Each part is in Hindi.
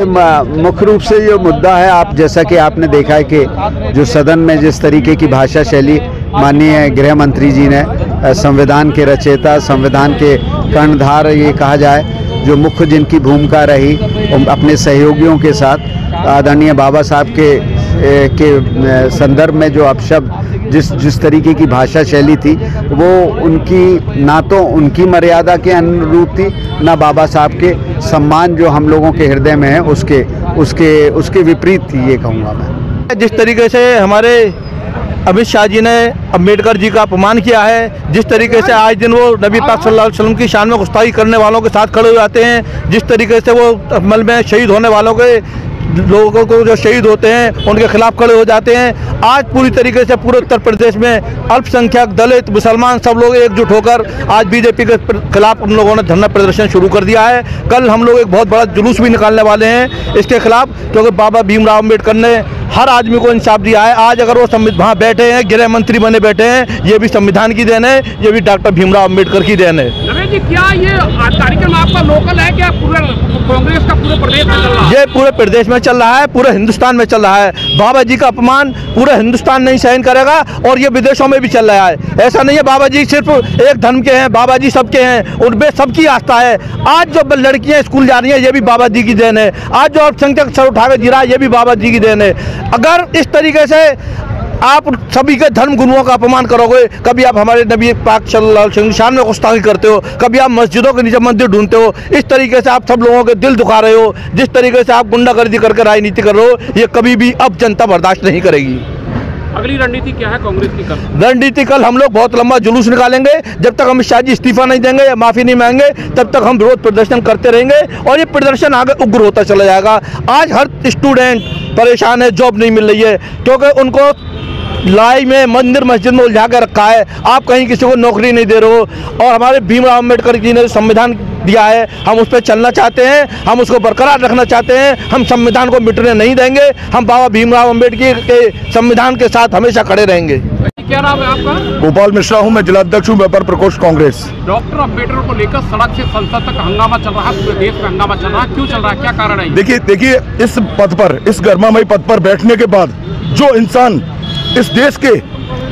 मुख्य रूप से ये मुद्दा है, आप जैसा कि आपने देखा है कि जो सदन में जिस तरीके की भाषा शैली माननीय गृह मंत्री जी ने, संविधान के रचयिता, संविधान के कर्णधार ये कहा जाए, जो मुख्य जिनकी भूमिका रही अपने सहयोगियों के साथ आदरणीय बाबा साहब के संदर्भ में जो अपशब्द जिस तरीके की भाषा शैली थी, वो उनकी ना तो उनकी मर्यादा के अनुरूप थी, ना बाबा साहब के सम्मान जो हम लोगों के हृदय में है उसके विपरीत थी, ये कहूँगा मैं। जिस तरीके से हमारे अमित शाह जी ने अम्बेडकर जी का अपमान किया है, जिस तरीके से आज दिन वो नबी पाक सल्लल्लाहु अलैहि वसल्लम की शान में गुस्ताखी करने वालों के साथ खड़े हो जाते हैं, जिस तरीके से वो अमल में शहीद होने वालों के लोगों को जो शहीद होते हैं उनके खिलाफ खड़े हो जाते हैं। आज पूरी तरीके से पूरे उत्तर प्रदेश में अल्पसंख्यक, दलित, मुसलमान सब लोग एकजुट होकर आज बीजेपी के खिलाफ उन लोगों ने धरना प्रदर्शन शुरू कर दिया है। कल हम लोग एक बहुत बड़ा जुलूस भी निकालने वाले हैं इसके खिलाफ, क्योंकि बाबा भीमराव अम्बेडकर ने हर आदमी को इंसाफ दिया है। आज अगर वो वहाँ बैठे हैं, गृह मंत्री बने बैठे हैं, ये भी संविधान की देन है, ये भी डॉक्टर भीमराव अम्बेडकर की देन है। नरेश जी, क्या ये कार्यक्रम आपका लोकल है, क्या पूरे कांग्रेस का पूरे प्रदेश में चल रहा है? ये पूरे प्रदेश में चल रहा है, पूरे हिंदुस्तान में चल रहा है। बाबा जी का अपमान पूरा हिंदुस्तान नहीं सहन करेगा और ये विदेशों में भी चल रहा है। ऐसा नहीं है बाबा जी सिर्फ एक धर्म के हैं, बाबा जी सबके हैं, उनमें सबकी आस्था है। आज जो लड़कियां स्कूल जा रही हैं, ये भी बाबा जी की देन है। आज जो अल्पसंख्यक सर उठा के जी रहा है, ये भी बाबा जी की देन है। अगर इस तरीके से आप सभी के धर्म गुरुओं का अपमान करोगे, कभी आप हमारे नबी पाक सल्लल्लाहु अलैहि वसल्लम की शान में गुस्ताखी करते हो, कभी आप मस्जिदों के नीचे मंदिर ढूंढते हो, इस तरीके से आप सब लोगों के दिल दुखा रहे हो, जिस तरीके से आप गुंडागर्दी करके राजनीति कर रहे हो, ये कभी भी अब जनता बर्दाश्त नहीं करेगी। अगली रणनीति क्या है कांग्रेस की? रणनीति कल हम लोग बहुत लंबा जुलूस निकालेंगे। जब तक अमित शाह जी इस्तीफा नहीं देंगे या माफी नहीं मांगेंगे, तब तक हम विरोध प्रदर्शन करते रहेंगे और ये प्रदर्शन आगे उग्र होता चला जाएगा। आज हर स्टूडेंट परेशान है, जॉब नहीं मिल रही है, क्योंकि उनको लड़ाई में मंदिर मस्जिद में उलझा के रखा है। आप कहीं किसी को नौकरी नहीं दे रहे हो, और हमारे भीमराव अम्बेडकर जी ने संविधान दिया है, हम उस पर चलना चाहते हैं, हम उसको बरकरार रखना चाहते हैं। हम संविधान को मिटने नहीं देंगे, हम बाबा भीमराव अम्बेडकर के संविधान के साथ हमेशा खड़े रहेंगे। क्या नाम है आपका? गोपाल मिश्रा हूँ, मैं जिलाध्यक्ष हूँ व्यापार प्रकोष्ठ कांग्रेस। डॉक्टर अम्बेडकर को लेकर सड़क से संसद तक हंगामा चल रहा है, पूरे देश में हंगामा चल रहा है, क्यों चल रहा है, क्या कारण है? देखिए इस पद पर, इस गर्मामयी पद पर बैठने के बाद जो इंसान इस देश के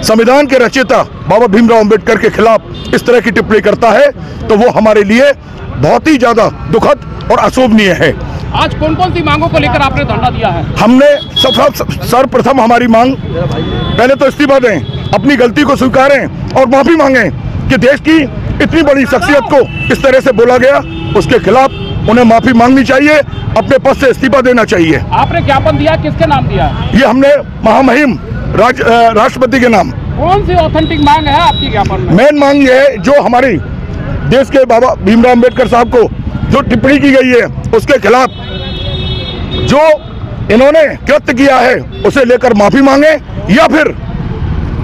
संविधान के रचयिता बाबा भीमराव अम्बेडकर के खिलाफ इस तरह की टिप्पणी करता है, तो वो हमारे लिए बहुत ही ज्यादा दुखद और अशोभनीय है। आज कौन कौन सी मांगों को लेकर आपने धरना दिया है? हमने सर्वप्रथम हमारी मांग, पहले तो इस्तीफा दें, अपनी गलती को स्वीकारें और माफी मांगें कि देश की इतनी बड़ी शख्सियत को इस तरह से बोला गया, उसके खिलाफ उन्हें माफी मांगनी चाहिए, अपने पद से इस्तीफा देना चाहिए। आपने ज्ञापन दिया, किसके नाम दिया? ये हमने महामहिम राष्ट्रपति के नाम। कौन सी ऑथेंटिक मांग है आपकी ज्ञापन में? मेन मांग ये है, जो हमारी देश के बाबा भीमराव अम्बेडकर साहब को जो टिप्पणी की गई है, उसके खिलाफ जो इन्होंने कृत्य किया है उसे लेकर माफी मांगे या फिर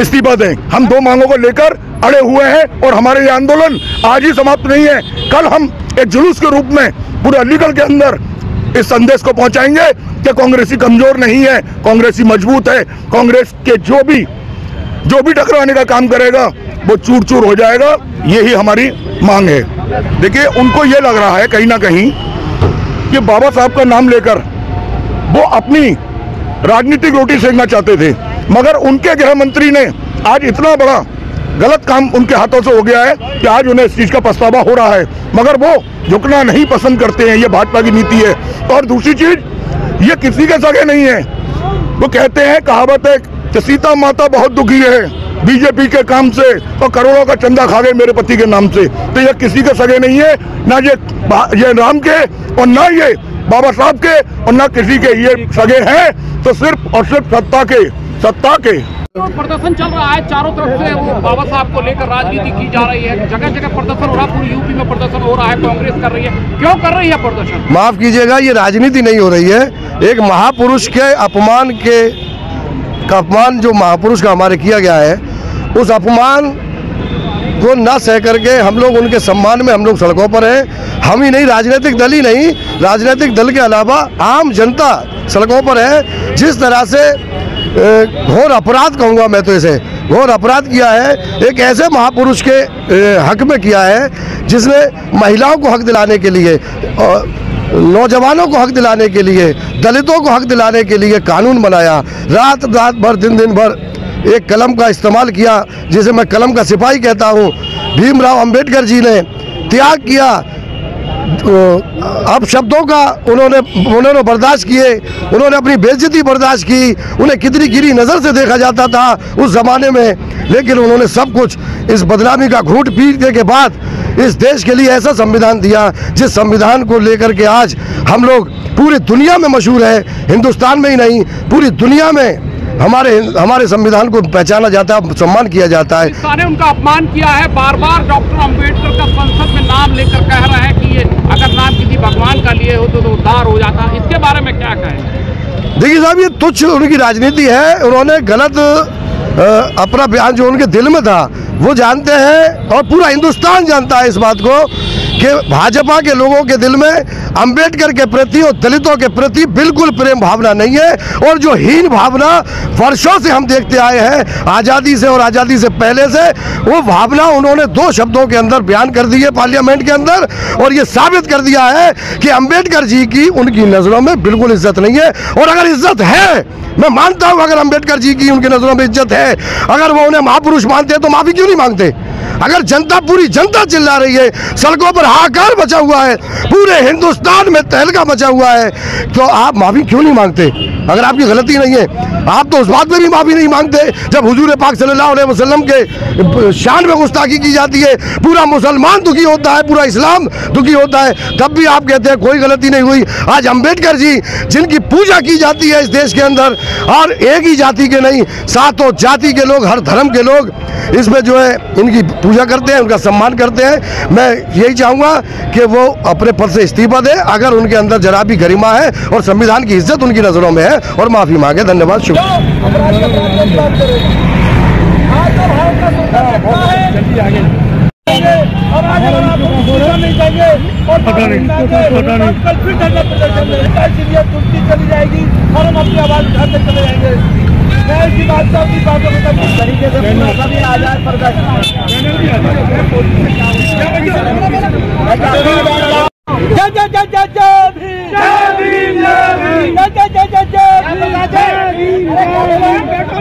इस्तीफा दें। हम दो मांगों को लेकर अड़े हुए हैं और हमारे ये आंदोलन आज ही समाप्त नहीं है। कल हम एक जुलूस के रूप में पूरे अलीगढ़ के अंदर इस संदेश को पहुंचाएंगे कि कांग्रेसी कमजोर नहीं है, कांग्रेसी मजबूत है। कांग्रेस के जो भी टकराने का काम करेगा वो चूर चूर हो जाएगा, यही हमारी मांग है। देखिए, उनको ये लग रहा है कहीं ना कहीं कि बाबा साहब का नाम लेकर वो अपनी राजनीतिक रोटी सेकना चाहते थे, मगर उनके गृह मंत्री ने आज इतना बड़ा गलत काम उनके हाथों से हो गया है कि आज उन्हें इस चीज का पछतावा हो रहा है, मगर वो झुकना नहीं पसंद करते हैं। ये भाजपा की नीति है। और दूसरी चीज, ये किसी के सगे नहीं है। वो कहते हैं, कहावत है कि सीता माता बहुत दुखी है बीजेपी के काम से और करोड़ों का चंदा खा गए मेरे पति के नाम से। तो ये किसी के सगे नहीं है, ना ये राम के और ना ये बाबा साहब के और ना किसी के ये सगे हैं। तो सिर्फ और सिर्फ सत्ता के तो प्रदर्शन चल रहा है चारों तरफ से, वो बाबा साहब को लेकर राजनीति की जा रही है, जगह जगह प्रदर्शन हो रहा है, पूरी यूपी में प्रदर्शन हो रहा है, कांग्रेस कर रही है। क्यों कर रही है प्रदर्शन? माफ कीजिएगा, ये राजनीति नहीं हो रही है। एक महापुरुष के अपमान जो महापुरुष का हमारे किया गया है, उस अपमान को न सह करके हम लोग उनके सम्मान में हम लोग सड़कों पर हैं। हम ही नहीं, राजनीतिक दल ही नहीं, राजनीतिक दल के अलावा आम जनता सड़कों पर है। जिस तरह से घोर अपराध कहूँगा मैं, तो इसे घोर अपराध किया है। एक ऐसे महापुरुष के हक में किया है जिसने महिलाओं को हक दिलाने के लिए, नौजवानों को हक दिलाने के लिए, दलितों को हक दिलाने के लिए कानून बनाया। रात रात भर, दिन दिन भर एक कलम का इस्तेमाल किया, जिसे मैं कलम का सिपाही कहता हूँ। भीमराव अंबेडकर जी ने त्याग किया, अब शब्दों का उन्होंने बर्दाश्त किए, उन्होंने अपनी बेइज्जती बर्दाश्त की। उन्हें कितनी गिरी नज़र से देखा जाता था उस ज़माने में, लेकिन उन्होंने सब कुछ इस बदनामी का घूंट पीने के बाद इस देश के लिए ऐसा संविधान दिया, जिस संविधान को लेकर के आज हम लोग पूरी दुनिया में मशहूर है। हिंदुस्तान में ही नहीं, पूरी दुनिया में हमारे संविधान को पहचाना जाता है, सम्मान किया जाता है। ने उनका अपमान किया है। बार बार डॉक्टर अंबेडकर का संसद में नाम लेकर कह रहा है कि ये अगर नाम किसी भगवान का लिए हो तो उद्धार हो जाता। इसके बारे में क्या कहें? देखिए साहब, ये तुच्छ उनकी राजनीति है। उन्होंने गलत अपना बयान जो उनके दिल में था वो जानते हैं, और पूरा हिंदुस्तान जानता है इस बात को कि भाजपा के लोगों के दिल में अंबेडकर के प्रति और दलितों के प्रति बिल्कुल प्रेम भावना नहीं है। और जो हीन भावना वर्षों से हम देखते आए हैं, आज़ादी से और आज़ादी से पहले से, वो भावना उन्होंने 2 शब्दों के अंदर बयान कर दी है पार्लियामेंट के अंदर, और ये साबित कर दिया है कि अंबेडकर जी की उनकी नज़रों में बिल्कुल इज्जत नहीं है। और अगर इज्जत है, मैं मानता हूँ अगर अंबेडकर जी की उनकी नज़रों में इज्जत है, अगर वो उन्हें महापुरुष मानते हैं तो माफ़ी क्यों नहीं मांगते? अगर जनता, पूरी जनता चिल्ला रही है, सड़कों पर हाहाकार मचा हुआ है, पूरे हिंदुस्तान में तहलका मचा हुआ है, तो आप माफ़ी क्यों नहीं मांगते? अगर आपकी गलती नहीं है, आप तो उस बात में भी माफ़ी नहीं मांगते जब हुजूर पाक सल्लल्लाहु अलैहि वसल्लम के शान में गुस्ताखी की जाती है, पूरा मुसलमान दुखी होता है, पूरा इस्लाम दुखी होता है, तब भी आप कहते हैं कोई गलती नहीं हुई। आज अंबेडकर जी जिनकी पूजा की जाती है इस देश के अंदर, और एक ही जाति के नहीं, 7 जाति के लोग, हर धर्म के लोग इसमें जो है इनकी पूजा करते हैं, उनका सम्मान करते हैं। मैं यही चाहूँगा कि वो अपने पद से इस्तीफा दे, अगर उनके अंदर जरा भी गरिमा है और संविधान की इज्जत उनकी नज़रों में है, और माफ़ी मांगे। धन्यवाद। शुभ चली जाएगी और हम अपनी आवाज उठाते चले जाएंगे। की बातों को तरीके से सभी आजाद प्रदर्शन। जय जय जय जय जय भीम, जय भीम, जय भीम, जय जय जय जय भीम, जय भीम।